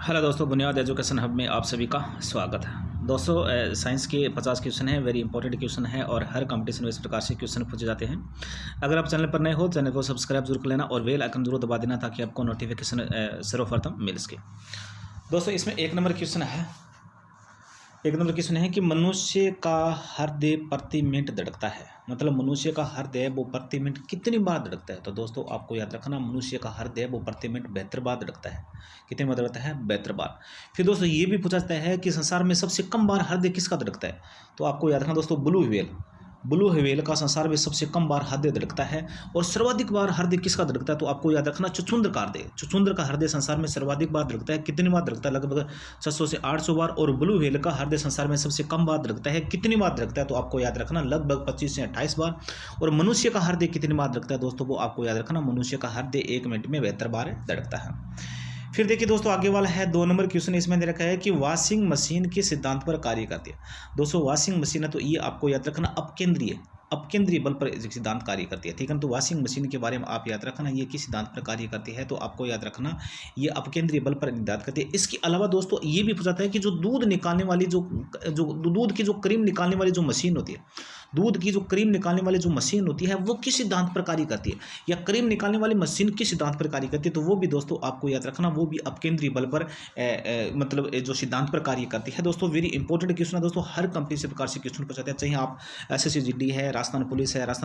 Hello दोस्तों, बुनियाद education hub में आप सभी का स्वागत है। दोस्तों, साइंस के 50 क्वेश्चन है, वेरी इंपॉर्टेंट क्वेश्चन है और हर कंपटीशन में इस प्रकार से क्वेश्चन पूछे जाते हैं। अगर आप चैनल पर नए हो, चैनल को सब्सक्राइब जरूर कर लेना और बेल आइकन जरूर दबा देना ताकि आपको नोटिफिकेशन सर्वप्रथम मिल सके। दोस्तों, इसमें एक नंबर क्वेश्चन है कि मनुष्य का हृदय प्रति मिनट धड़कता है। मतलब मनुष्य का हृदय वो प्रति मिनट कितनी बार धड़कता है। तो दोस्तों आपको याद रखना, मनुष्य का हृदय वो प्रति मिनट 72 बार धड़कता है। कितनी बार धड़कता है? 72 बार। फिर दोस्तों ये भी पूछा जाता है कि संसार में सबसे कम बार हृदय किसका धड़कता है। तो आपको याद रखना दोस्तों, ब्लू व्हेल का संसार में सबसे कम बार हृदय धड़कता है। और सर्वाधिक बार हृदय किसका धड़कता है? तो आपको याद रखना, चुचुंदर का हृदय संसार में सर्वाधिक बार धड़कता है। कितनी बार धड़कता है? लगभग 600 से 800 बार। और ब्लू व्हेल का हृदय संसार में सबसे कम बार धड़कता है। कितनी बार धड़कता है? तो आपको याद रखना, लगभग 25 से 28 बार। और मनुष्य का हृदय कितनी बार धड़कता है दोस्तों? वो आपको याद रखना, मनुष्य का हृदय 1 मिनट में 72 बार धड़कता है। फिर देखिए दोस्तों, आगे वाला है 2 नंबर क्वेश्चन। इसमें दे रखा है कि वॉशिंग मशीन के सिद्धांत पर कार्य करती है। दोस्तों वॉशिंग मशीन है तो ये आपको याद रखना अपकेंद्रीय बल पर सिद्धांत कार्य करती है। ठीक है, तो वॉशिंग मशीन के बारे में आप याद रखना, ये किस सिद्धांत पर कार्य करती है? तो आपको याद रखना, ये अपकेंद्रीय बल पर सिद्धांत करती है। इसके अलावा दोस्तों ये भी पूछा जाता है कि जो दूध निकालने वाली जो दूध की जो क्रीम निकालने वाली जो मशीन होती है, दूध की जो क्रीम निकालने वाली जो मशीन होती है वो किस सिद्धांत पर कार्य करती है, या क्रीम निकालने वाली मशीन किस सिद्धांत पर कार्य करती है? तो वो भी दोस्तों आपको याद रखना, वो भी अपकेंद्रीय बल पर मतलब जो सिद्धांत पर कार्य करती है। दोस्तों वेरी इंपॉर्टेंट क्वेश्चन है दोस्तों, हर कंपनी से प्रकार से क्वेश्चन पूछे जाते हैं। चाहे आप एसएससी जीडी है, राजस्थान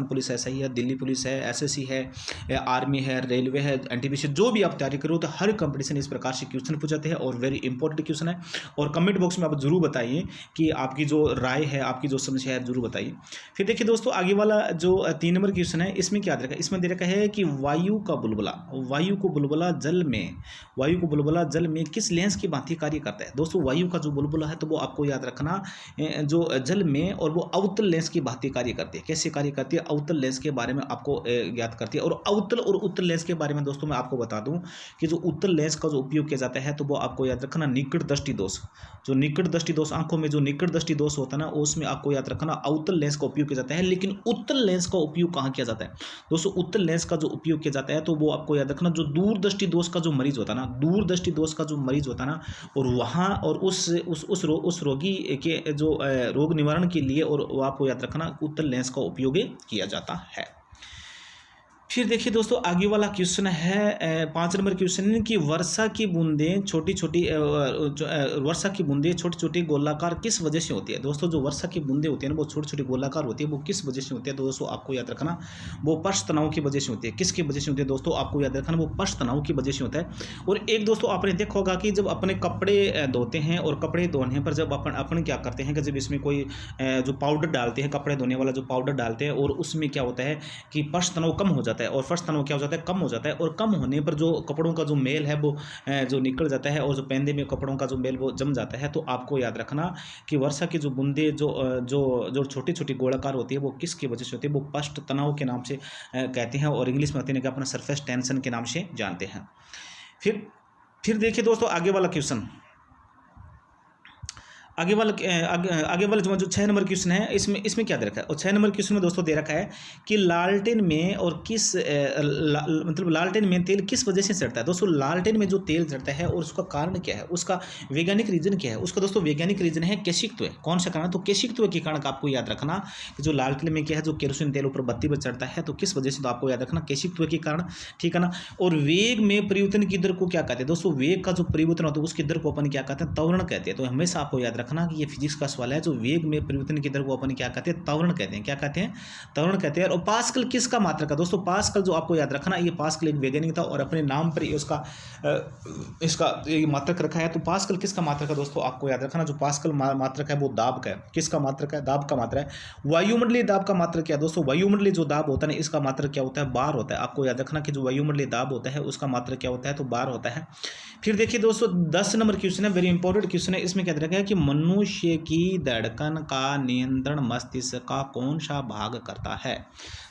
पुलिस ऐसा ही है, दिल्ली पुलिस है, एसएससी है, आर्मी है, रेलवे है, एनटीपीसी, जो भी आप तैयारी करो तो हर कंपटीशन इस प्रकार से क्वेश्चन पूछे जाते हैं और वेरी इंपॉर्टेंट क्वेश्चन है। और कमेंट बॉक्स में आप जरूर बताइए कि आपकी जो राय है, आपकी जो समझ है, जरूर बताइए। फिर देखिए दोस्तों, आगे वाला जो 3 नंबर क्वेश्चन है, इसमें क्या दे रखा है? इसमें दे रखा है कि वायु को बुलबुला जल में किस लेंस की भांति कार्य करता है। दोस्तों वायु का जो बुलबुला है तो वो आपको याद रखना, जो जल में, और वो अवतल लेंस की भांति कार्य करती है। कैसे कार्य करती है? अवतल लेंस के बारे में आपको याद करती है। और अवतल और उत्तल लेंस के बारे में दोस्तों मैं आपको बता दूं कि जो उत्तल लेंस का जो उपयोग किया जाता है तो वो आपको याद रखना, निकट दृष्टि दोष, आंखों में जो निकट दृष्टि दोष होता है ना, उसमें आपको याद रखना अवतल लेंस का उपयोग किया जाता है। लेकिन उत्तल लेंस का उपयोग कहाँ किया जाता है दोस्तों? उत्तल लेंस का जो उपयोग किया जाता है तो वो आपको याद रखना, जो दूरदृष्टि दोष का जो मरीज होता है ना, और वहाँ और उस रोगी के जो रोग निवारण के लिए, और वो आपको याद रखना, उत्तल लेंस का उपयोग किया जाता है। फिर देखिए दोस्तों, आगे वाला क्वेश्चन है 5 नंबर क्वेश्चन कि वर्षा की बूंदें छोटी छोटी गोलाकार किस वजह से होती है। दोस्तों जो वर्षा की बूंदें होती है ना, वो छोटी छोटी गोलाकार होती है, वो किस वजह से होती है? तो दोस्तों आपको याद रखना, वो पश्च तनाव की वजह से होती है। किसकी वजह से होती है दोस्तों? आपको याद रखना, वो पश्च तनाव की वजह से होता है। और एक दोस्तों आपने देखा होगा कि जब अपने कपड़े धोते हैं, और कपड़े धोने पर जब अपन क्या करते हैं कि जब इसमें कोई जो पाउडर डालते हैं, कपड़े धोने वाला जो पाउडर डालते हैं, और उसमें क्या होता है कि पश्च तनाव कम हो जाता है, और फर्स्ट तनाव क्या हो जाता है? कम हो जाता है। और कम होने पर जो कपड़ों का जो मेल है वो जो निकल जाता है, और जो पहनने में कपड़ों का जो मेल वो जम जाता है। तो आपको याद रखना कि वर्षा की जो बूंदे जो छोटी छोटी गोलाकार होती है वो किसकी वजह से होती है? वो पश्च तनाव के नाम से कहते हैं, और इंग्लिश में होते हैं कि अपना सरफेस टेंशन के नाम से जानते हैं। फिर देखिए दोस्तों, आगे वाला जो 6 नंबर क्वेश्चन है, इसमें क्या दे रखा है? और 6 नंबर क्वेश्चन में दोस्तों दे रखा है कि लालटेन में लालटेन में तेल किस वजह से चढ़ता है। दोस्तों लालटेन में जो तेल चढ़ता है और उसका कारण क्या है, उसका वैज्ञानिक रीजन क्या है? उसका दोस्तों वैज्ञानिक रीजन है केशिकत्व। कौन सा कारण? तो केशिकत्व के कारण का आपको याद रखना कि जो लालटेन में क्या है, जो केरोसिन तेल ऊपर बत्ती पर चढ़ता है, तो किस वजह से? तो आपको याद रखना केशिकत्व के कारण। ठीक है ना। और वेग में परिवर्तन की दर को क्या कहते हैं दोस्तों? वेग का जो परिवर्तन होता है उसकी दर को अपन क्या कहते हैं? त्वरण कहते हैं। तो हमेशा आपको याद रखना कि ये फिजिक्स का सवाल है, जो वेग में परिवर्तन की दर को अपन क्या कहते हैं? त्वरण कहते हैं। क्या कहते हैं? त्वरण कहते हैं। और पास्कल किसका मात्रक है दोस्तों? पास्कल जो आपको याद रखना, ये पास्कल एक वैज्ञानिक था और अपने नाम पर इसका मात्रक रखा है। तो पास्कल किसका मात्रक है दोस्तों? आपको याद रखना, जो पास्कल मात्रक है वो दाब का है। किसका मात्रक है? दाब का मात्रा है। वायुमंडलीय दाब का मात्रक क्या है दोस्तों? वायुमंडलीय जो दाब होता है ना, इसका मात्रक क्या होता है? बार होता है। आपको याद रखना कि जो वायुमंडलीय दाब होता है उसका मात्रक क्या होता है? तो बार होता है। फिर देखिए दोस्तों 10 नंबर क्वेश्चन है, वेरी इंपॉर्टेंट क्वेश्चन है। इसमें क्या दे रखा है कि मनुष्य की धड़कन का नियंत्रण मस्तिष्क का कौन सा भाग करता है।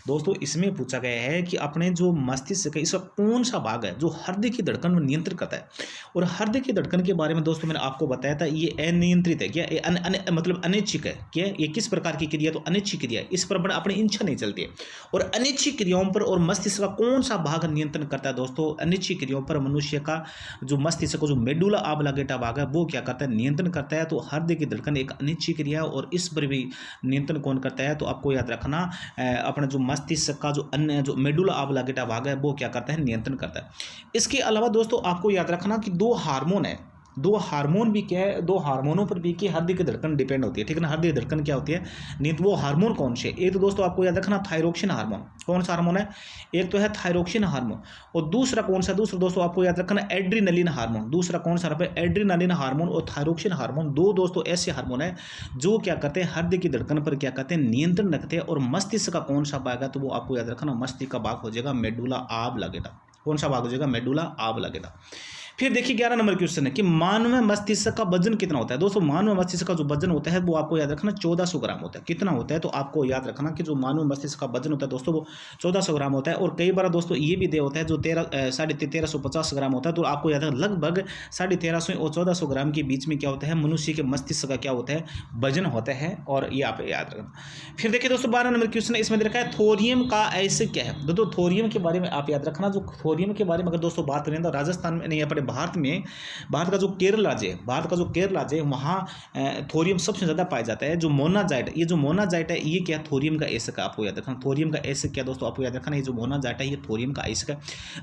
दोस्तों इसमें पूछा गया है कि अपने जो मस्तिष्क का इसका कौन सा भाग है जो हृदय की धड़कन को नियंत्रित करता है। और हृदय की धड़कन के बारे में दोस्तों मैंने आपको बताया था, ये अनियंत्रित है क्या, मतलब अनैच्छिक है क्या, ये किस प्रकार की क्रिया, तो अनैच्छिक क्रिया है, इस पर अपनी इच्छा नहीं चलती है। और अनैच्छिक क्रियाओं पर और मस्तिष्क का कौन सा भाग नियंत्रण करता है दोस्तों, अनैच्छिक क्रियाओं पर मनुष्य का जो मस्तिष्क को जो मेडुला ऑब्लिंगेटा भाग है वो क्या करता है, नियंत्रण करता है। तो हृदय की धड़कन एक अनैच्छिक क्रिया है और इस पर भी नियंत्रण कौन करता है, तो आपको याद रखना अपना जो मस्तिष्क का जो अन्य जो मेडुला ऑब्लिंगेटा भाग है वो क्या करता है, नियंत्रण करता है। इसके अलावा दोस्तों आपको याद रखना कि दो हार्मोन है, दो हार्मोन भी क्या है, दो हार्मोनों पर भी कि हृदय की धड़कन डिपेंड होती है, ठीक है ना। हृदय की धड़कन क्या होती है, नहीं तो वो हार्मोन कौन से, एक तो दोस्तों आपको याद रखना थायरोक्सिन हार्मोन, कौन सा हार्मोन है, एक तो है थायरोक्सिन हार्मोन, और दूसरा कौन सा, दूसरा दोस्तों आपको याद रखना एड्रीनलिन हार्मोन, दूसरा कौन सा है, एड्रीनलिन हार्मोन और थायरोक्सिन हार्मोन, दो दोस्तों ऐसे हार्मोन है जो क्या करते हैं, हृदय की धड़कन पर क्या करते हैं, नियंत्रण रखते हैं। और मस्तिष्क का कौन सा भाग है, तो वो आपको याद रखना मस्तिष्क का भाग हो जाएगा मेडुला ऑब्लिंगेटा, कौन सा भाग हो जाएगा, मेडुला ऑब्लिंगेटा। फिर देखिए 11 नंबर क्वेश्चन है कि मानव मस्तिष्क का वजन कितना होता है। दोस्तों मानव मस्तिष्क का जो वजन होता है वो आपको याद रखना 1400 ग्राम होता है। कितना होता है, तो आपको याद रखना कि जो मानव मस्तिष्क का वजन होता है दोस्तों वो 1400 ग्राम होता है। और कई बार दोस्तों ये भी दे होता है जो 1350 ग्राम होता है, तो आपको याद रखना लगभग 1350 और 1400 ग्राम के बीच में क्या होता है, मनुष्य के मस्तिष्क का क्या होता है, वजन होता है। और ये आप याद रखना। फिर देखिए दोस्तों 12 नंबर क्वेश्चन है, इसमें देखा है थोरियम का एसिड क्या है। दोस्तों थोरियम के बारे में आप याद रखना, जो थोरियम के बारे में अगर दोस्तों बात करें तो राजस्थान में नहीं, अपने भारत का जो केरल राज्य है, भारत का जो केरल राज्य है वहाँ थोरियम सबसे ज़्यादा पाया जाता है। जो मोनाजाइट, ये जो मोनाजाइट है ये क्या, थोरियम का एसिड है, आपको याद रखना। थोरियम का एसिड क्या दोस्तों, आपको याद रखना, ये जो मोनाजाइट है ये थोरियम का एसिड है।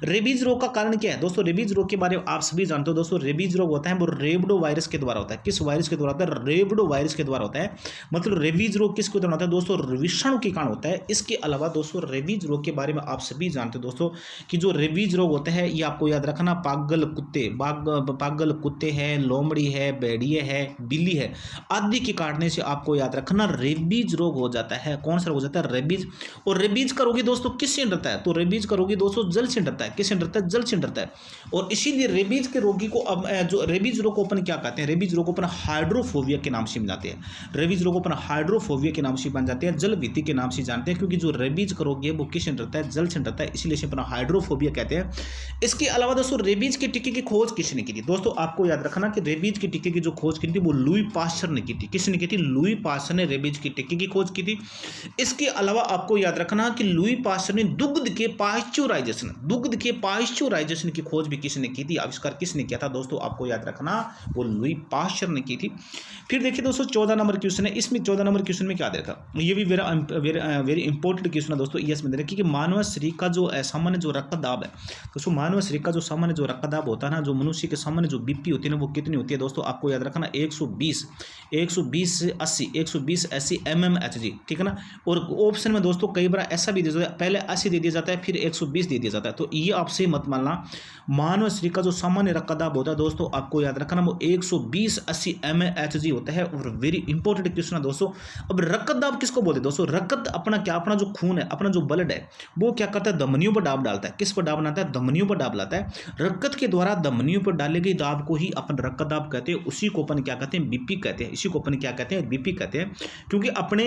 रेबीज रोग का कारण क्या है दोस्तों, रेबीज रोग के बारे में आप सभी जानते हो दोस्तों। रेबीज रोग होता है वो रेबडो वायरस के द्वारा होता है। किस वायरस के द्वारा होता है, रेबडो वायरस के द्वारा होता है। मतलब रेबीज रोग किसके द्वारा होता है दोस्तों, विषाणु के कारण होता है। इसके अलावा दोस्तों रेबीज रोग के बारे में आप सभी जानते हो दोस्तों कि जो रेबीज रोग होता है ये आपको याद रखना पागल कुत्ते हैं, लोमड़ी है, भेड़िए है, बिल्ली है आदि के काटने से आपको याद रखना रेबीज रोग हो जाता है। कौन सा रोग हो जाता है, रेबीज। और रेबीज का रोगी दोस्तों किससे डरता है, तो रेबीज का रोगी दोस्तों जल से डरता है। किससे डरता है, जल से डरता है। और इसीलिए रेबीज के रोगी को अब जो रेबीज रोग को अपन क्या कहते हैं, रेबीज रोग को अपन हाइड्रोफोबिया के नाम से जाते हैं। रेबीज रोग को अपन हाइड्रोफोबिया के नाम से बन जाते हैं, जल भीति के नाम से जानते हैं, क्योंकि जो रेबीज का रोगी है वो किससे डरता है, जल से डरता है, इसलिए इसे अपन हाइड्रोफोबिया कहते हैं। इसके अलावा दोस्तों रेबीज के टीके की खोज किसने की थी, दोस्तों आपको याद रखना कि रेबीज के टीके की जो खोज की थी वो लुई पास्चर ने की थी। किसने की थी, लुई पास्चर ने रेबीज के टीके की खोज की थी। इसके अलावा आपको याद रखना कि लुई पास्चर ने दुग्ध के पाश्चुराइजेशन की खोज भी किसने की थी, आविष्कार किसने किया था दोस्तों, आपको याद रखना वो लुई पास्चर ने की थी। फिर देखिए दोस्तों 14 नंबर क्वेश्चन है, इसमें 14 नंबर क्वेश्चन में क्या देखा, ये भी वेरी इंपॉर्टेंट क्वेश्चन है दोस्तों। ये इसमें देखिए कि मानव शरीर का जो सामान्य जो रक्तदाब है दोस्तों, मानव शरीर का जो सामान्य जो रक्तदाब होता है ना, जो मनुष्य के सामान्य जो बीपी होती है ना वो कितनी होती है दोस्तों, आपको याद रखना 120 से 80 120 mmHg, ठीक है ना। और ऑप्शन में दोस्तों कई बार ऐसा भी दे जाता है, पहले 80 दे दिया जाता है फिर 120 दे दिया जाता है, तो ये आपसे मत मानना। मानव शरीर का जो सामान्य रक्तदाब होता है दोस्तों, आपको याद रखना वो 120/80 mmHg होता है। और वेरी इंपॉर्टेंट क्वेश्चन है दोस्तों। अब रक्तदाब किसको बोलते हैं दोस्तों, रक्त अपना क्या, अपना जो खून है, अपना जो ब्लड है वो क्या करता है, धमनियों पर दाब डालता है। किस पर दाब डालता है, धमनियों पर दाब लाता है। रक्त के द्वारा धमनियों पर डाले गए दाब को ही अपन रक्तदाब कहते हैं, उसी को अपन क्या कहते हैं, बीपी कहते हैं। इसी को अपन क्या कहते हैं, बीपी कहते हैं। क्योंकि अपने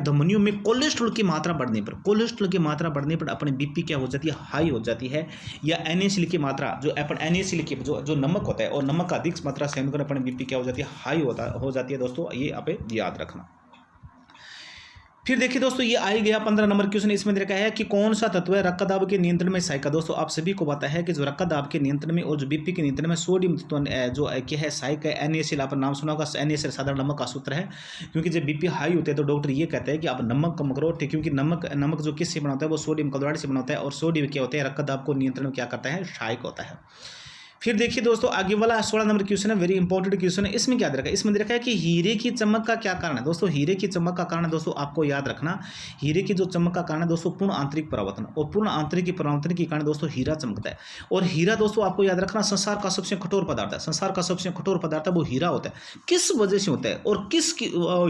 धमनियों में कोलेस्ट्रॉल की मात्रा बढ़ने पर अपनी बीपी क्या हो जाती है, हाई हो जाती है। या NaCl की मात्रा जो अपन NaCl की जो नमक होता है और नमक का अधिक मात्रा सेवन कर अपनी बीपी क्या हो जाती है, हाई हो जाती है दोस्तों, ये आप याद रखना। फिर देखिए दोस्तों ये आ ही गया 15 नंबर क्वेश्चन। इसमें देखा है कि कौन सा तत्व है रक्तदाब के नियंत्रण में सहायक। दोस्तों आप सभी को पता है कि जो रक्तदाब के नियंत्रण में और जो बीपी के नियंत्रण में सोडियम तत्व जो क्या है, सहायक है। NaCl आप नाम सुना होगा, NaCl साधारण नमक का सूत्र है। क्योंकि जब बीपी हाई होते हैं तो डॉक्टर ये कहते हैं कि आप नमक कम करो, ठीक, क्योंकि नमक जो किससे बना होता है वो सोडियम क्लोराइड से बना होता है। और सोडियम क्या होता है, रक्तदाब को नियंत्रण में क्या करता है, सहायक होता है। फिर देखिए दोस्तों आगे वाला 16 नंबर क्वेश्चन है, वेरी इंपॉर्टेंट क्वेश्चन है। इसमें क्या दे रखा है, इसमें दे रखा है कि हीरे की चमक का क्या कारण है। दोस्तों हीरे की चमक का कारण दोस्तों आपको याद रखना, हीरे की जो चमक का कारण है दोस्तों पूर्ण आंतरिक परावर्तन। और पूर्ण आंतरिक परावर्तन के कारण दोस्तों हीरा चमकता है। और हीरा दोस्तों आपको याद रखना संसार का सबसे कठोर पदार्थ है। संसार का सबसे कठोर पदार्थ है वो हीरा होता है। किस वजह से होता है और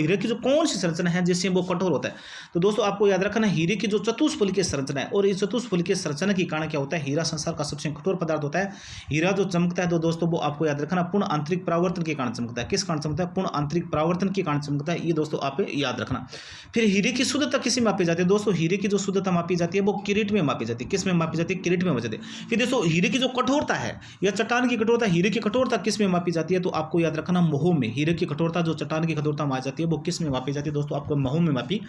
हीरे की जो कौन सी संरचना है जिससे वो कठोर होता है, तो दोस्तों आपको याद रखना हीरे की जो चतुष्फलकीय संरचना है। और इस चतुष्फलकीय संरचना के कारण क्या होता है, हीरा संसार का सबसे कठोर पदार्थ होता है। हीरा जो चमकता है तो दोस्तों वो आपको याद रखना पूर्ण आंतरिक परावर्तन के कारण चमकता है। किस कारण चमकता है? पूर्ण आंतरिक परावर्तन के कारण चमकता है, ये दोस्तों आप याद रखना। फिर हीरे की शुद्धता किस में मापी जाती है? दोस्तों हीरे की जो शुद्धता मापी जाती है वो किरीट में मापी जाती है। किस में मापी जाती है? किरीट में मापी जाती है। फिर दोस्तों हीरे की जो कठोरता है या चट्टान की कठोरता, हीरे की कठोरता किस में मापी जाती है? तो आपको याद रखना महो में। हीरे की कठोरता जो चट्टान की कठोरता मापी जाती है वो किस में मापी जाती है? दोस्तों आपको महो में मापी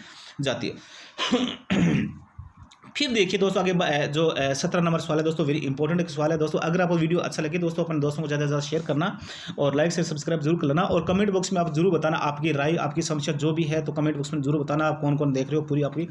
जाती है। फिर देखिए दोस्तों आगे जो 17 नंबर सवाल है दोस्तों, वेरी इंपॉर्टेंट सवाल है दोस्तों। अगर आपको वीडियो अच्छा लगे दोस्तों अपने दोस्तों को ज़्यादा से ज़्यादा शेयर करना और लाइक से सब्सक्राइब जरूर कर लेना, और कमेंट बॉक्स में आप जरूर बताना आपकी राय, आपकी समस्या जो भी है, तो कमेंट बॉक्स में जरूर बताना आप कौन कौन देख रहे हो पूरी आपकी।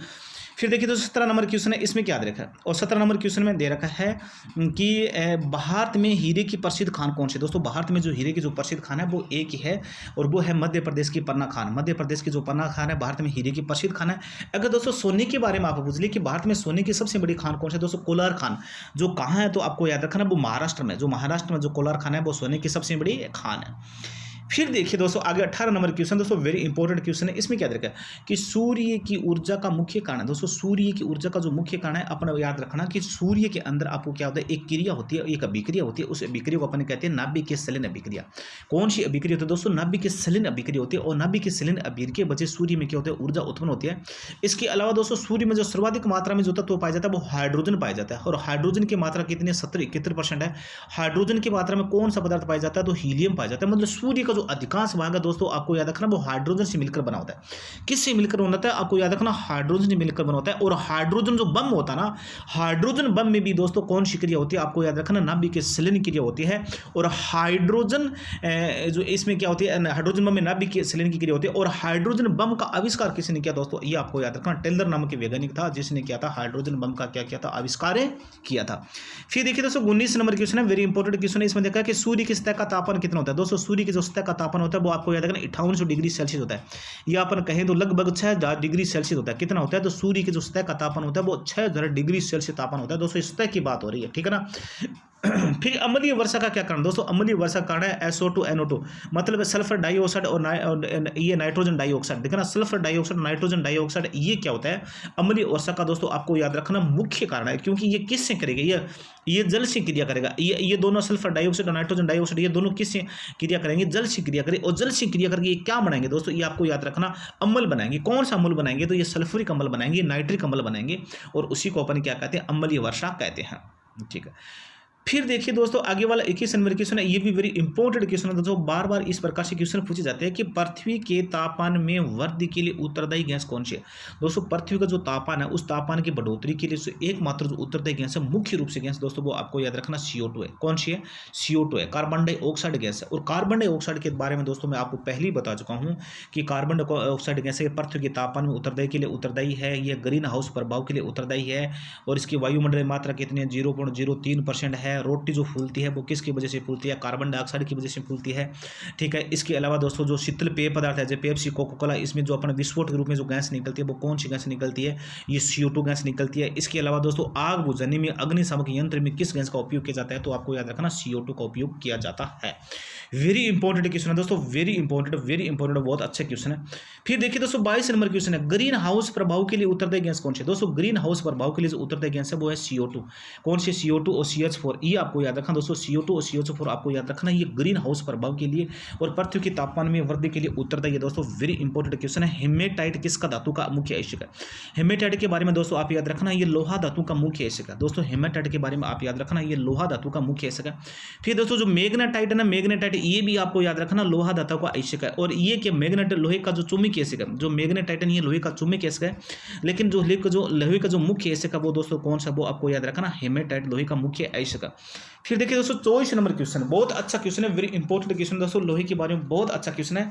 फिर देखिए दोस्तों 17 नंबर क्वेश्चन है, इसमें क्या दे रखा है? और 17 नंबर क्वेश्चन में दे रखा है कि भारत में हीरे की प्रसिद्ध खान कौन से? दोस्तों भारत में जो हीरे की जो प्रसिद्ध खान है वो एक ही है, और वो है मध्य प्रदेश की पन्ना खान। मध्य प्रदेश की जो पन्ना खान है भारत में हीरे की प्रसिद्ध खान है। अगर दोस्तों सोने के बारे में आप पूछ ली कि भारत में सोने की सबसे बड़ी खान कौन सी है? दोस्तों कोलार खान। जो कहाँ है? तो आपको याद रखना वो महाराष्ट्र में, जो महाराष्ट्र में जो कोलार खान है वो सोने की सबसे बड़ी खान है। फिर देखिए दोस्तों आगे 18 नंबर क्वेश्चन दोस्तों, वेरी इंपॉर्टेंट क्वेश्चन है। इसमें क्या देखा है कि सूर्य की ऊर्जा का मुख्य कारण है। दोस्तों सूर्य की ऊर्जा का जो मुख्य कारण है अपना याद रखना कि सूर्य के अंदर आपको क्या होता है? एक क्रिया होती है, एक अभिक्रिया होती है। उस अभिक्रिया को अपन कहते हैं नाभिक सलिन अभिक्रिया। कौन सी अभिक्रिया होती है दोस्तों? नाभिक सलिन अभिक्रिया होती है, और नाभिक सलिन अभिक्रिया के वजह सूर्य में क्या होता है? ऊर्जा उत्पन्न होती है। इसके अलावा दोस्तों सूर्य में जो सर्वाधिक मात्रा में जो तत्व पाया जाता है वो हाइड्रोजन पाया जाता है, और हाइड्रोजन की मात्रा कितनी है? 70-71% है। हाइड्रोजन की मात्रा में कौन सा पदार्थ पाया जाता है? तो हीलियम पाया जाता है। मतलब सूर्य का जो अधिकांश भाग है दोस्तों आपको याद रखना वो हाइड्रोजन से मिलकर बना होता है। किससे मिलकर बना होता है? आपको याद रखना हाइड्रोजन से मिलकर बना होता है। और हाइड्रोजन जो बम होता है ना, हाइड्रोजन बम में भी दोस्तों कौन सी क्रिया होती है? आपको याद रखना नाभिक सलिन क्रिया होती है। और हाइड्रोजन जो इसमें क्या होती है? हाइड्रोजन बम में नाभिक सलिन की क्रिया होती है। और हाइड्रोजन बम का आविष्कार किसने किया दोस्तों? ये आपको याद रखना टेलर नामक के वैज्ञानिक था जिसने किया था हाइड्रोजन बम का क्या किया था? आविष्कार किया था। फिर देखिए दोस्तों 19 नंबर क्वेश्चन है, वेरी इंपॉर्टेंट क्वेश्चन है। इसमें देखा है कि सूर्य की सतह का तापमान कितना होता है? दोस्तों सूर्य की जो सतह का तापमान होता है वो आपको याद रखना 5800 डिग्री सेल्सियस होता है, या अपन कहें तो लगभग 6000 डिग्री सेल्सियस होता है। कितना होता है? तो सूर्य की जो सतह का तापमान होता है वो 6000 डिग्री सेल्सियस तापमान होता है। दोस्तों इस सतह की बात हो रही है, ठीक है ना। फिर अम्लीय वर्षा का क्या कारण? दोस्तों अम्लीय वर्षा का कारण है SO2 NO2, मतलब सल्फर डाइऑक्साइड और ये नाइट्रोजन डाइऑक्साइड। देखा ना, सल्फर डाइऑक्साइड नाइट्रोजन डाइऑक्साइड ये क्या होता है? अम्लीय वर्षा का दोस्तों आपको याद रखना मुख्य कारण है, क्योंकि ये किससे करेगा? ये जल से क्रिया करेगा। ये दोनों सल्फर डाइऑक्साइड और नाइट्रोजन डाइऑक्साइड ये दोनों किससे क्रिया करेंगे? जल से क्रिया करेंगे। और जल से क्रिया करके ये क्या बनाएंगे दोस्तों? ये आपको याद रखना अम्ल बनाएंगे। कौन सा अम्ल बनाएंगे? तो ये सल्फ्यूरिक अम्ल बनाएंगे, नाइट्रिक अम्ल बनाएंगे, और उसी को अपन क्या कहते हैं? अम्लीय वर्षा कहते हैं, ठीक है। फिर देखिए दोस्तों आगे वाला 21 नंबर क्वेश्चन है, ये भी वेरी इंपॉर्टेंट क्वेश्चन है दोस्तों। बार बार इस प्रकार से क्वेश्चन पूछे जाते हैं कि पृथ्वी के तापमान में वृद्धि के लिए उत्तरदायी गैस कौन सी है? दोस्तों पृथ्वी का जो तापमान है उस तापमान की बढ़ोतरी के लिए एकमात्र जो उत्तरदायी गैस है, मुख्य रूप से गैस दोस्तों वो आपको याद रखना CO2 है। कौन सी है? CO2 है, कार्बन डाइऑक्साइड गैस है। और कार्बन डाइऑक्साइड के बारे में दोस्तों मैं आपको पहले ही बता चुका हूँ कि कार्बन डाइऑक्साइड गैस पृथ्वी के तापमान में उत्तरदायी के लिए उत्तरदायी है, यह ग्रीन हाउस प्रभाव के लिए उत्तरदायी है। और इसकी वायुमंडलीय मात्रा कितनी है? 0.03% है। रोटी जो फूलती है वो किसकी वजह से फूलती है? कार्बन डाइऑक्साइड की वजह से फूलती है, ठीक है। इसके अलावा दोस्तों जो शीतल पेय पदार्थ है जैसे पेप्सी, कोका कोला, इसमें जो अपने विस्फोट के रूप में जो गैस निकलती है वो कौन सी गैस निकलती है? ये CO2 गैस निकलती है। इसके अलावा दोस्तों आग बुझाने में अग्निशामक यंत्र में किस गैस का उपयोग किया जाता है? तो आपको याद रखना CO2 का उपयोग किया जाता है। वेरी इंपॉर्टेंट क्वेश्चन है दोस्तों, वेरी इंपॉर्टेंट, बहुत अच्छा क्वेश्चन है। फिर देखिए दोस्तों 22 नंबर क्वेश्चन है, ग्रीन हाउस प्रभाव के लिए उत्तरदायी गैस कौन सी है? दोस्तों ग्रीन हाउस प्रभाव के लिए जो उत्तरदायी गैस है वो है CO2। कौन सी? CO2 और CH4, ये आपको याद रखना दोस्तों। CO2 और CH4 आपको याद रखना, ये ग्रीन हाउस प्रभाव के लिए और पृथ्वी के तापमान में वृद्धि के लिए उत्तरदायी है दोस्तों। वेरी इंपॉर्टेंट क्वेश्चन है। हेमेटाइट किसका धातु का मुख्य आयस्क है? हेमेटाइट के बारे में दोस्तों आप याद रखना, ये लोहा धातु का मुख्य आयस्क है। दोस्तों हेमेटाइट के बारे में आप याद रखना, ये लोहा धातु का मुख्य आयस्क है। फिर दोस्तों जो मैग्नेटाइट है ना, मैग्नेटाइट ये भी आपको याद रखना लोहा धातु का आयस्क है। और ये क्या? मैग्नेट लोहे का जो चुंबकीय आयस्क है, जो मैग्नेटाइट ये लोहे का चुंबकीय आयस्क है। लेकिन जो लोहे का जो मुख्य आयस्क है वो दोस्तों कौन सा? वो आपको याद रखना हेमेटाइट लोहे का मुख्य आयस्क है। फिर देखिए दोस्तों 24 नंबर क्वेश्चन, बहुत अच्छा क्वेश्चन है, वेरी इंपॉर्टेंट क्वेश्चन दोस्तों। लोहे के बारे में बहुत अच्छा क्वेश्चन है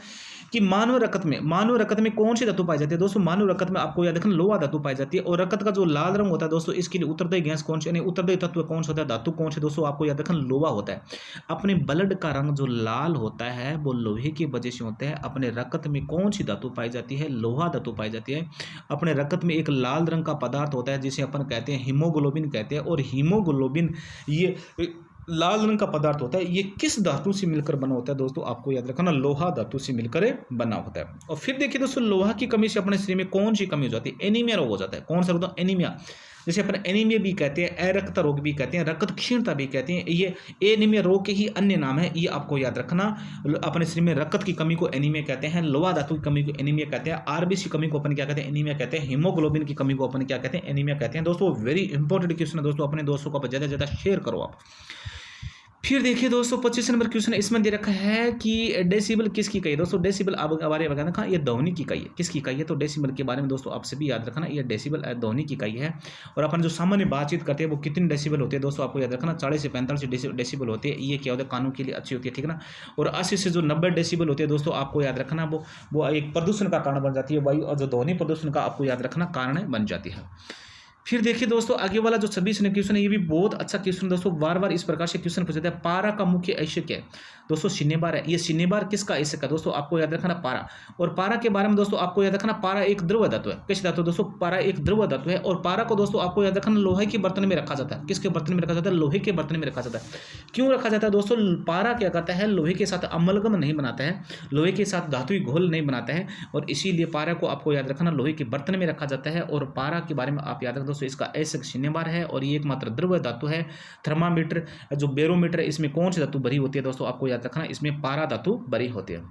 कि मानव रक्त में कौन सी धातु पाई जाती है? दोस्तों मानव रक्त में आपको याद रखना लोहा धातु पाई जाती है। और रक्त का जो लाल रंग होता है दोस्तों इसके लिए उत्तरदायी गैस कौन सी, यानी उत्तरदायी तत्व कौन सा होता है? धातु कौन सी? दोस्तों आपको याद रखना लोहा होता है। अपने ब्लड का रंग जो लाल होता है वो लोहे की वजह से होता है। अपने रक्त में कौन सी धातु पाई जाती है? लोहा धातु पाई जाती है। अपने रक्त में एक लाल रंग का पदार्थ होता है जिसे अपन कहते हैं हीमोग्लोबिन कहते हैं। और हीमोग्लोबिन ये लाल रंग का पदार्थ होता है, ये किस धातु से मिलकर बना होता है? दोस्तों आपको याद रखना लोहा धातु से मिलकर बना होता है। और फिर देखिए दोस्तों लोहा की कमी से अपने शरीर में कौन सी कमी हो जाती है? एनीमिया रोग हो जाता है। कौन सा रोग? एनीमिया। जैसे अपन एनीमिया भी कहते हैं, अरक्तता रोग भी कहते हैं, रक्त क्षीणता भी कहते हैं। ये एनीमिया रोग के ही अन्य नाम है, ये आपको याद रखना। अपने शरीर में रक्त की कमी को एनीमिया कहते हैं, लोहा धातु की कमी को एनीमिया कहते हैं, आरबीसी की कमी को अपन क्या कहते हैं, एनीमिया कहते हैं, हीमोग्लोबिन की कमी को अपन क्या कहते हैं, एनीमिया कहते हैं। दोस्तों वेरी इंपॉर्टेंट क्वेश्चन है दोस्तों, अपने दोस्तों को ज़्यादा से ज़्यादा शेयर करो आप। फिर देखिए दोस्तों 25 नंबर क्वेश्चन इसमें दे रखा है कि डेसिबल किसकी इकाई है। दोस्तों डेसिबल आप बारे में बताना, ये ध्वनि की इकाई है। किसकी इकाई है? तो डेसिबल के बारे में दोस्तों आप सभी याद रखना, ये डेसिबल ध्वनि की इकाई है। और अपन जो सामान्य बातचीत करते हैं वो कितने डेसिबल होते हैं दोस्तों आपको याद रखना, 40 से 45 डेसिबल होते हैं। ये क्या होता है, कानों के लिए अच्छी होती है, ठीक है ना। और 80 से जो 90 डेसिबल होते हैं दोस्तों आपको याद रखना, वो एक प्रदूषण का कारण बन जाती है वायु, और जो ध्वनि प्रदूषण का आपको याद रखना कारण बन जाती है। फिर देखिए दोस्तों आगे वाला जो 26 क्वेश्चन है, ये भी बहुत अच्छा क्वेश्चन दोस्तों, बार बार इस प्रकार से क्वेश्चन पूछा जाता है। पारा का मुख्य आयस्क क्या है? दोस्तों सिनेबार है। ये सिनेबार किसका आयस्क है दोस्तों आपको याद रखना, पारा। और पारा के बारे में दोस्तों आपको याद रखना, पारा एक द्रव धातु है। किस धातु दोस्तों? पारा एक द्रव धातु है। और पारा को दोस्तों आपको याद रखना लोहे के बर्तन में रखा जाता है। किसके बर्तन में रखा जाता है? लोहे के बर्तन में रखा जाता है। क्यों रखा जाता है दोस्तों? पारा क्या करता है, लोहे के साथ अमलगम नहीं बनाता है, लोहे के साथ धातुई घोल नहीं बनाता है, और इसीलिए पारा को आपको याद रखना लोहे के बर्तन में रखा जाता है। और पारा के बारे में आप याद रखें दोस्तों, इसका आयस्क सिनेबार है, और ये एकमात्र द्रव धातु है। थर्मामीटर जो बैरोमीटर है, इसमें कौन सी धातु भरी होती है दोस्तों आपको याद रखना, इसमें पारा धातु भरी होती है।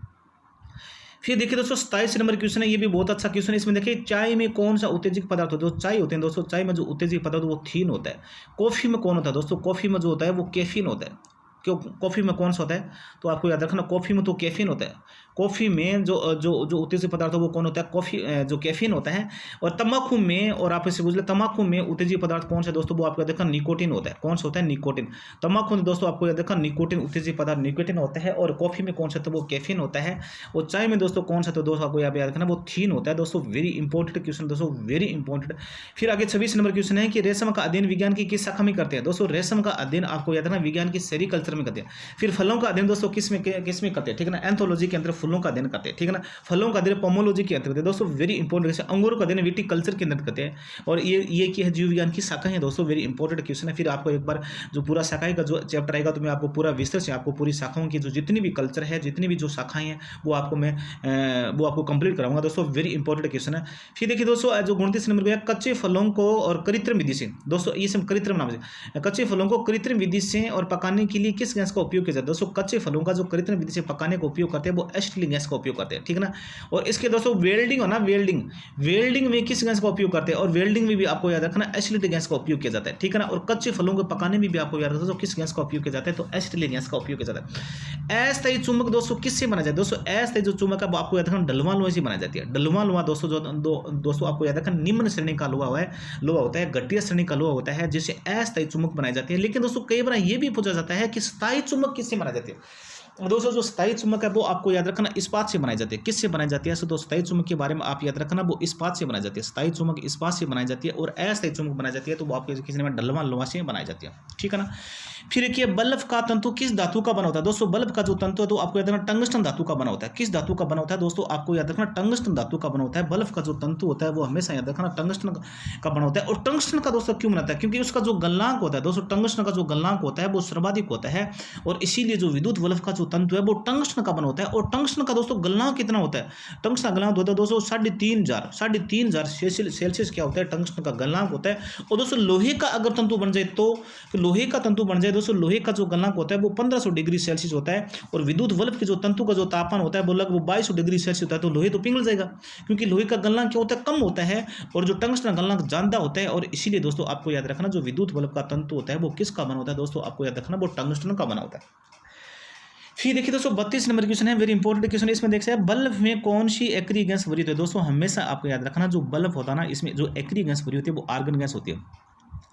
फिर देखिए दोस्तों 27 नंबर क्वेश्चन है, ये भी बहुत अच्छा क्वेश्चन है। इसमें देखिए चाय में कौन सा उत्तेजक पदार्थ होता है? जो चाय होते हैं दोस्तों, चाय में जो उत्तेजक पदार्थ वो थीन होता है। कॉफी में कौन होता है दोस्तों? कॉफी में जो होता है वो कैफीन होता है। क्यों कॉफ़ी में कौन सा होता है? तो आपको याद रखना कॉफ़ी में तो कैफीन होता है। कॉफ़ी में जो जो जो उत्तेजक पदार्थ है वो कौन होता है? कॉफ़ी जो कैफीन होता है। और तम्बाकू में, और आप इसे पूछ ले, तम्बाकू में उत्तेजक पदार्थ कौन सा है दोस्तों? वो आपको याद रखना निकोटिन होता है। कौन सा होता है? निकोटिन। तम्बाकू में दोस्तों आपको याद रखना निकोटिन, उत्तेजक पदार्थ निकोटिन होता है। और कॉफ़ी में कौन सा था? वो कैफीन होता है। और चाय में दोस्तों कौन सा था दोस्तों आपको याद रखना, वो थीन होता है। दोस्तों वेरी इंपॉर्टेंट क्वेश्चन दोस्तों, वेरी इंपॉर्टेंट। फिर आगे 26 नंबर क्वेश्चन है कि रेशम का अध्ययन विज्ञान की किस शाखा में करते हैं? दोस्तों रेशम का अध्ययन आपको याद रखना विज्ञान की सेरिकल्चर में करते हैं। फिर फलों का अध्ययन दोस्तों किस में करते हैं, ठीक है ना, एंथोलॉजी के अंदर फलों का अध्ययन करते हैं, ठीक है ना। फलों का अध्ययन पोमोलॉजी के अंदर करते हैं दोस्तों, वेरी इंपॉर्टेंट। जैसे अंगूरों का अध्ययन विटिकल्चर के अंदर करते हैं। और ये की है जीव विज्ञान की शाखा है दोस्तों, वेरी इंपॉर्टेंट क्वेश्चन है। फिर आपको एक बार जो पूरा शाखा का जो चैप्टर आएगा तो मैं आपको पूरा विस्तार से आपको पूरी शाखाओं की जो जितनी भी कल्चर है, जितनी भी जो शाखाएं हैं वो आपको कंप्लीट कराऊंगा दोस्तों, वेरी इंपॉर्टेंट क्वेश्चन है। फिर देखिए दोस्तों जो 29 नंबर पे है, कच्चे फलों को और कृत्रिम विधि से, दोस्तों ये सब कृत्रिम नाम से, कच्चे फलों को कृत्रिम विधि से और पकाने के लिए किस गैस का उपयोग किया जाता है? दोस्तों कच्चे फलों का जो कृत्रिम विधि से पकाने का उपयोग करते हैं वो एसिटिलीन गैस का उपयोग करते हैं, ठीक है ना। और इसके दोस्तों वेल्डिंग हो ना, वेल्डिंग में किस गैस का उपयोग करते हैं? और वेल्डिंग में भी आपको याद रखना एसिटिलीन गैस का उपयोग किया जाता है, ठीक है ना। और कच्चे फलों को पकाने में भी आपको याद रखना किस गैस का उपयोग किया जाता है? तो एसिटिलीन गैस का उपयोग किया जाता है। अस्थायी चुंबक दोस्तों किससे बना जाता है? दोस्तों अस्थायी जो चुंबक है वो आपको याद रखना डलवा लोहे से बनाई जाती है। डलवा लोहा दोस्तों दोस्तों आपको याद रखना निम्न श्रेणी का लोहा होता है, घटिया श्रेणी का लोहा होता है, जिससे अस्थायी चुंबक बनाई जाती है। लेकिन दोस्तों कई बार ये भी पूछा जाता है कि स्थायी चुंबक किससे बनाई जाती है? दोस्तों जो स्थायी चुंबक है वो आपको याद रखना इस्पात से बनाई जाती है। किससे बनाई जाती है? तो स्थायी चुंबक के बारे में आप याद रखना वो इस्पात से बनाई जाती है। स्थायी चुंबक इस्पात से बनाई जाती है, और अस्थायी चुंबक बनाई जाती है तो वो आपके किसी में डलवा लोहा से बनाई जाती है, ठीक है ना। फिर देखिए बल्ब का तंतु किस धातु का बना होता है? दोस्तों बल्ब का जो तंतु है तो आपको याद रखना टंगस्टन धातु का बना होता है। किस धातु का बना होता है दोस्तों? आपको याद रखना टंगस्टन धातु का बना होता है। बल्ब का जो तंतु होता है वो हमेशा याद रखना टंगस्टन का बना होता है। और टंगस्टन का दोस्तों क्यों बनाता है? क्योंकि उसका जो गलनांक होता है दोस्तों, टंगस्टन का जो गलनांक होता है वो सर्वाधिक होता है, और इसीलिए जो विद्युत बल्ब का जो तंतु है वो टंगस्टन का बना होता है। और टंगस्टन का दोस्तों गलनांक कितना होता है? टंगस्टन का गलनांक होता है दोस्तों 3,500 सेल्सियस क्या होता है? टंगस्टन का गलनांक होता है। और दोस्तों लोहे का अगर तंतु बन जाए तो लोहे का तंतु बन जाए दोस्तों, लोहे का जो गलनांक होता है वो 1500 डिग्री सेल्सियस होता है। और विद्युत बल्ब के जो तंतु का जो तापमान होता है वो लगभग 2200 डिग्री सेल्सियस होता है। तो लोहे तो पिघल जाएगा, क्योंकि लोहे का गलनांक क्या होता है? कम होता है, और जो टंगस्टन का गलनांक ज्यादा होता है। और इसीलिए दोस्तों आपको याद रखना जो विद्युत बल्ब का तंतु होता है वो किसका बना होता है? दोस्तों आपको याद रखना वो टंगस्टन का बना होता है। फिर देखिए दोस्तों 32 नंबर क्वेश्चन है, वेरी इंपॉर्टेंट क्वेश्चन है। इसमें देख सकते हैं बल्ब में कौन सी एक्री गैस भरी होती है? दोस्तों हमेशा आपको याद रखना जो बल्ब होता है ना, इसमें जो एक्री गैस भरी होती है वो आर्गन गैस होती है,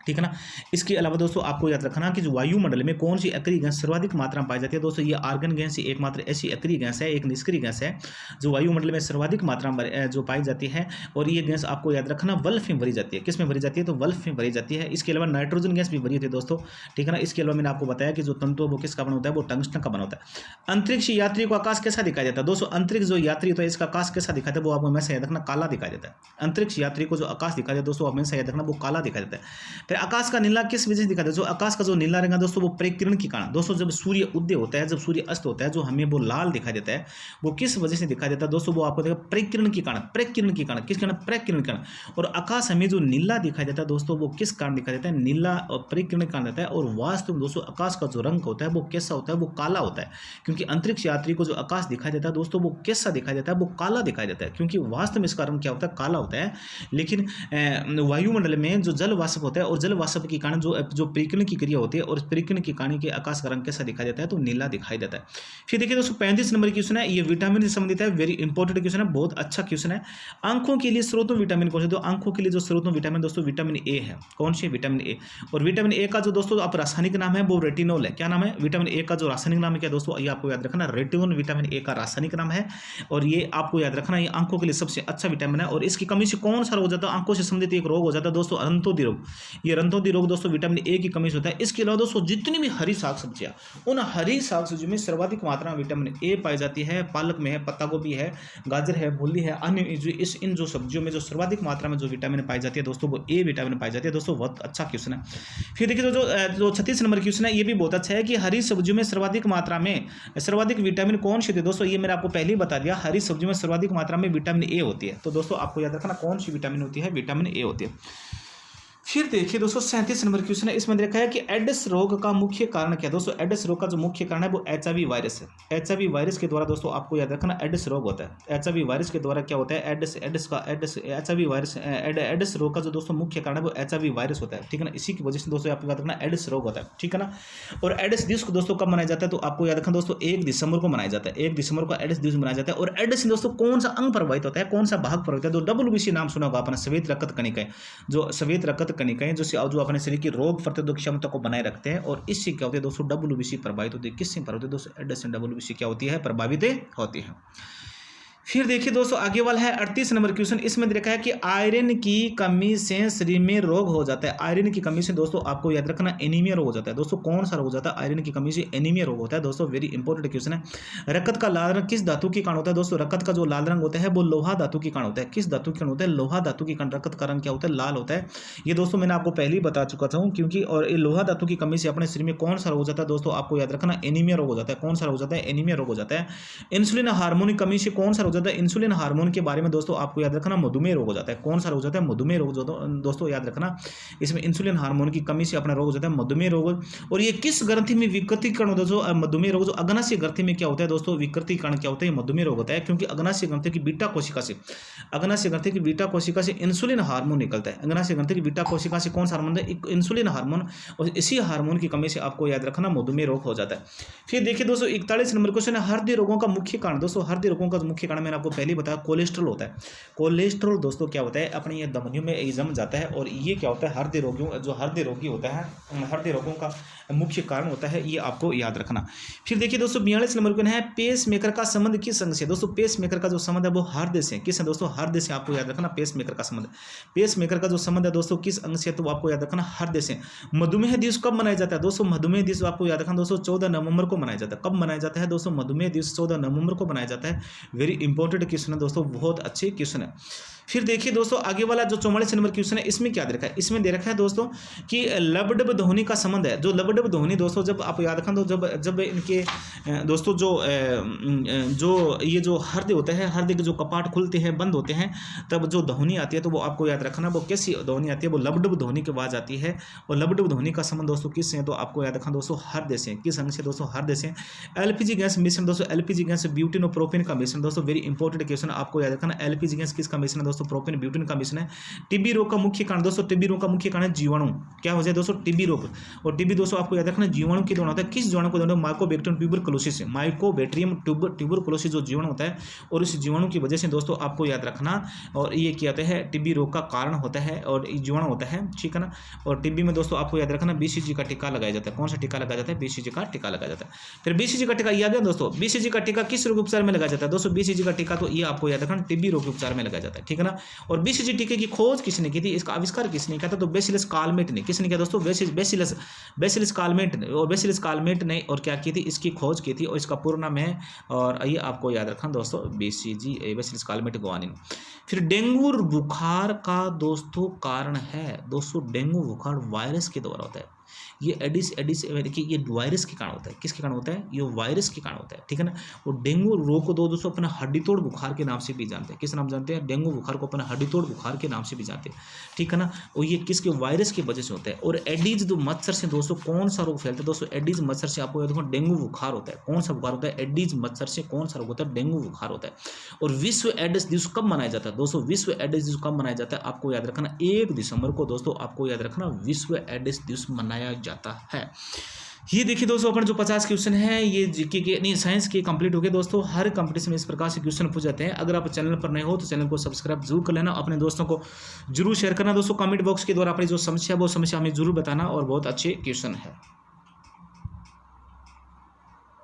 ठीक है ना। इसके अलावा दोस्तों आपको याद रखना कि जो वायुमंडल में कौन सी एक्री गैस सर्वाधिक मात्रा में पाई जाती है? दोस्तों ये आर्गन गैस ही एकमात्र ऐसी एक्री गैस है, एक निष्क्रिय गैस है जो वायुमंडल में सर्वाधिक मात्रा में जो पाई जाती है। और ये गैस आपको याद रखना बल्ब में भरी जाती है। किस में भरी जाती है? तो बल्ब में भरी जाती है। इसके अलावा नाइट्रोजन गैस भी भरी होती है दोस्तों, ठीक है ना। इसके अलावा मैंने आपको बताया कि जो तंतु है वो किसका बना होता है? वो टंगस्टन का बना होता है। अंतरिक्ष यात्री को आकाश कैसा दिखाई देता है? दोस्तों अंतरिक्ष जो यात्री होता है इसका आकाश कैसा दिखाई देता है? वो आपको हमेशा याद रखना काला दिखाई देता है। अंतरिक्ष यात्री को जो आकाश दिखाई देता है दोस्तों हमेशा याद रखना वो काला दिखाई देता है। फिर फिर आकाश का नीला किस वजह से दिखाई देता है? जो आकाश का जो नीला रंग है दोस्तों वो परिकिरण के कारण। दोस्तों जब सूर्य उदय होता है, जब सूर्य अस्त होता है, जो हमें वो लाल दिखाई देता है, वो किस वजह से दिखाई देता है दोस्तों? वो आपको देखा परिकिरण के कारण, परिकिरण के कारण, किस कारण? परिकिरण के कारण। और आकाश हमें जो नीला दिखाई देता है दोस्तों, वो किस कारण दिखाई देता है? नीला और परिकिरण के कारण देता है। और वास्तव में दोस्तों आकाश का जो रंग होता है वो कैसा होता है? वो काला होता है, क्योंकि अंतरिक्ष यात्री को जो आकाश दिखाई देता है दोस्तों वो कैसा दिखाई देता है? वो काला दिखाई देता है, क्योंकि वास्तव में इसका रंग क्या होता है? काला होता है। लेकिन वायुमंडल में जो जल वाष्प होता है, और जल वाष्प के कारण जो परिकिरण की क्रिया होती है, और परिकिरण के कारण के आकाश का रंग कैसा दिखाई देता है? तो नीला दिखाई देता है। फिर देखिए दोस्तों 35 नंबर क्वेश्चन है, ये विटामिन से संबंधित है, वेरी इंपॉर्टेंट क्वेश्चन है, बहुत अच्छा क्वेश्चन है। आंखों के लिए स्रोतों विटामिन कौन से? तो आंखों के लिए जो स्रोतों विटामिन दोस्तों विटामिन ए है। कौन से? Vitamin A. और विटामिन ए का जो दोस्तों आप रासायनिक नाम है वो रेटिनोल है। क्या नाम है? विटामिन ए का जो रासायनिक नाम है क्या दोस्तों? ये आपको याद रखना, रेटिनोल विटामिन ए का रासायनिक नाम है। और ये आपको याद रखना, ये आंखों के लिए सबसे अच्छा विटामिन है। और इसकी कमी से कौन सा रोग हो जाता है? आंखों से संबंधित एक रोग हो जाता है दोस्तों, रंतोदि रोग। ये रंतोदि रोग दोस्तों विटामिन ए की कमी से होता है। इसके अलावा दोस्तों जितनी भी हरी साग सब्जियां, उन हरी साग सब्जियों में सर्वाधिक मात्रा में विटामिन ए पाई जाती है। पालक में है, पत्ता गोभी है, गाजर है, मूली है, अन्य इन जो सब्जियों में जो सर्वाधिक मात्रा में जो विटामिन पाई जाती है दोस्तों वो ए विटामिन पाई जाती है दोस्तों। बहुत अच्छा क्वेश्चन है। फिर देखिए जो 36 नंबर क्वेश्चन है, ये भी बहुत अच्छा है कि हरी सब्जियों में सर्वाधिक मात्रा में सर्वाधिक विटामिन कौन सी होती है दोस्तों? ये मैंने आपको पहले ही बता दिया, हरी सब्जियों में सर्वाधिक मात्रा में विटामिन ए होती है। तो दोस्तों आपको याद रखना कौन सी विटामिन होती है? विटामिन ए होती है। फिर देखिए दोस्तों 37 नंबर क्वेश्चन है, इसमें देखा है कि एडिस रोग का मुख्य कारण क्या है दोस्तों? एडिस रोग का जो मुख्य कारण है वो एचआईवी वायरस है। एचआईवी वायरस के द्वारा दोस्तों आपको याद रखना एडिस रोग होता है। एचआईवी वायरस के द्वारा क्या होता है? एचआईवी वायरस, एडिस रोग का जो दोस्तों मुख्य कारण है वो एचआईवी वायरस होता है, ठीक है ना। इसी की वजह से दोस्तों आपको याद रखना एडिस रोग होता है, ठीक है ना। और एडिस दिवस को दोस्तों कब मनाया जाता है? तो आपको याद रखना दोस्तों 1 दिसंबर को मनाया जाता है। 1 दिसंबर को एडिस दिवस मनाया जाता है। और एडिस दोस्तों कौन सा अंग प्रभावित होता है? कौन सा भाग प्रभावित होता है? तो WBC नाम सुना होगा आपने, श्वेत रक्त कणिकाएं। जो श्वेत रक्त कणिकाएं जो अपने शरीर की रोग प्रतिरोधक क्षमता को बनाए रखते हैं, और इससे क्या होती है दोस्तों? WBC प्रभावित होती है। किससे प्रभावित होती है दोस्तों? एडिस से WBC क्या होती है? प्रभावित होती है। फिर देखिए दोस्तों आगे वाला है 38 नंबर क्वेश्चन, इसमें देखा है कि आयरन की कमी से शरीर में रोग हो जाता है। आयरन की कमी से दोस्तों आपको याद रखना एनीमिया रोग हो जाता है। दोस्तों कौन सा रोग हो जाता है? आयरन की कमी से एनीमिया रोग होता है दोस्तों, वेरी इंपॉर्टेंट क्वेश्चन है। रक्त का लाल रंग किस धातु के कारण होता है दोस्तों? रक्त का जो लाल रंग होता है वो लोहा धातु के कारण होता है। किस धातु के कारण होता है? लोहा धातु के कारण रक्त का रंग क्या होता है? लाल होता है। ये दोस्तों मैंने आपको पहले ही बता चुका था, क्योंकि और ये लोहा धातु की कमी से अपने शरीर में कौन सा रोग हो जाता है दोस्तों? आपको याद रखना एनीमिया रोग हो जाता है। कौन सा रोग हो जाता है? एनीमिया रोग हो जाता है। इंसुलिन हार्मोन की कमी से कौन सा रोग हो जाता है? इंसुलिन हार्मोन के बारे में दोस्तों आपको याद रखना मधुमेह रोग हो जाता है। कौन सा रोग हो जाता है? मधुमेह रोग दोस्तों याद रखना, इसमें इंसुलिन हार्मोन की कमी से अपना रोग हो जाता है मधुमेह रोग। और ये किस ग्रंथि में विकृतीकरण होता है? जो मधुमेह रोग जो अग्नाशय ग्रंथि में क्या होता है दोस्तों? विकृतीकरण क्या होता है? मधुमेह रोग होता है, क्योंकि अग्नाशय ग्रंथि की बीटा कोशिका से इंसुलिन हार्मोन निकलता है। अग्नाशय ग्रंथि की बीटा कोशिका से कौन सा हार्मोन है? Insulin hormone. और इसी हार्मोन की कमी से आपको याद रखना मधुमेह रोग हो जाता है। फिर देखिए दोस्तों 41 नंबर क्वेश्चन है, हृदय रोगों का मुख्य कारण। दोस्तों हृदय रोगों का मुख्य कारण मैंने आपको पहले ही बताया, कोलेस्ट्रॉल होता है। कोलेस्ट्रॉल दोस्तों क्या होता है? अपने ये धमनियों में जम जाता है, और ये क्या होता है? हृदय रोगी होता है, हृदय रोगों का मुख्य कारण होता है, ये आपको याद रखना। फिर देखिए दोस्तों 42 नंबर क्वेश्चन है, पेस मेकर का संबंध किस अंग से? दोस्तों पेस मेकर का जो संबंध है वो हृदय से। किस है दोस्तों? हृदय से। आपको याद रखना पेस मेकर का संबंध, पेस मेकर का जो संबंध है दोस्तों किस अंग से? तो आपको याद रखना हृदय से। मधुमेह दिवस कब मनाया जाता है दोस्तों? मधुमेह दिवस आपको याद रखना दोस्तों 14 नवंबर को मनाया जाता है। कब मनाया जाता है दोस्तों? मधुमेह दिवस 14 नवंबर को मनाया जाता है। वेरी इंपॉर्टेंट क्वेश्चन है दोस्तों, बहुत अच्छे क्वेश्चन है। फिर देखिए दोस्तों आगे वाला जो 44 नंबर क्वेश्चन है, इसमें क्या दे रखा है? इसमें दे रखा है दोस्तों कि लबडब ध्वनि का संबंध है। जो लबडब ध्वनि दोस्तों, जब आप याद रखें तो जब इनके दोस्तों जो ये जो हृदय होता है, हृदय के जो कपाट खुलते हैं बंद होते हैं, तब जो ध्वनि आती है तो वो आपको याद रखना वो कैसी ध्वनि आती है? वो लबडब ध्वनि की आवाज आती है। और लबडब ध्वनि का संबंध दोस्तों किससे है? तो आपको याद रखना दोस्तों हृदय से। किस अंग से दोस्तों? हृदय से। एलपीजी गैस मिश्रण दोस्तों, एलपीजी गैस ब्यूटेन और प्रोपेन का मिश्रण दोस्तों, वेरी इंपॉर्टेंट क्वेश्चन आपको याद रखना। एलपीजी गैस किसका मिश्रण है दोस्तों? प्रोपेन ब्यूटेन का मिश्रण है। टीबी रोग का मुख्य कारण दोस्तों, टीबी रोग का मुख्य कारण जीवाणु। क्या हो जाए दोस्तों? टीबी रोग। और टीबी दोस्तों आपको याद रखना जीवाणु के द्वारा होता है। किस जीवाणु को द्वारा? Mycobacterium tuberculosis. माइकोबैक्टीरियम ट्यूबरकुलोसिस जो जीवाणु होता है, और इस जीवाणु की वजह से दोस्तों आपको याद रखना, और ये क्या होता है? टीबी रोग का कारण होता है, और जीवाणु होता है, ठीक है ना। और टीबी में दोस्तों आपको याद रखना BCG का टीका लगाया जाता है। कौन सा टीका लगाया जाता है? BCG का टीका लगाया जाता है। फिर BCG का टीका याद है दोस्तों, BCG का टीका किस रोग उपचार में लगाया जाता है दोस्तों? BCG का टीका तो ये आपको याद रखना टीबी रोग के उपचार में लगाया जाता है, ठीक है ना। और बीसीजी टीके की खोज किसने की थी, इसका आविष्कार किसने किया था, तो बेसिलस कालमेट ने। किसने किया दोस्तों, बेसिलस कालमेट ने। और बेसिलस कालमेट ने और क्या की थी, इसकी खोज की थी, और इसका पूरा नाम है, और ये आपको याद रखना दोस्तों, बीसीजी बेसिलस कालमेट गुआनिन। फिर डेंगू बुखार का दोस्तों कारण है, दोस्तों डेंगू बुखार वायरस के द्वारा होता है। ये एडिस देखिए ये वायरस के कारण होता है। किसके कारण होता है, ये वायरस के कारण होता है, ठीक है ना। और डेंगू रोग को दोस्तों अपना हड्डी तोड़ बुखार के नाम से भी जानते हैं। किस नाम जानते हैं, डेंगू बुखार को अपना हड्डी तोड़ बुखार के नाम से भी जानते हैं, ठीक है ना। और ये किसके, वायरस की वजह से होता है। और एडिज जो मच्छर से दोस्तों कौन सा रोग फैलता है, दोस्तों एडिज मच्छर से आपको देखो डेंगू बुखार होता है। कौन सा बुखार होता है, एडिज मच्छर से कौन सा रोग होता है, डेंगू बुखार होता है। और विश्व एडिस दिवस कब मनाया जाता है दोस्तों, विश्व एडिस दिवस कब मनाया जाता है, आपको याद रखना 1 दिसंबर को दोस्तों, आपको याद रखना विश्व एडिस दिवस मनाया जाता है। ये देखिए दोस्तों अपन जो 50 क्वेश्चन है ये जीके के नहीं साइंस के कंप्लीट हो गए दोस्तों। हर कंपटीशन में इस प्रकार से क्वेश्चन पूछ जाते हैं। अगर आप चैनल पर नए हो तो चैनल को सब्सक्राइब जरूर कर लेना, अपने दोस्तों को जरूर शेयर करना दोस्तों। कमेंट बॉक्स के द्वारा अपनी जो समस्या वो समस्या हमें जरूर बताना, और बहुत अच्छे क्वेश्चन है।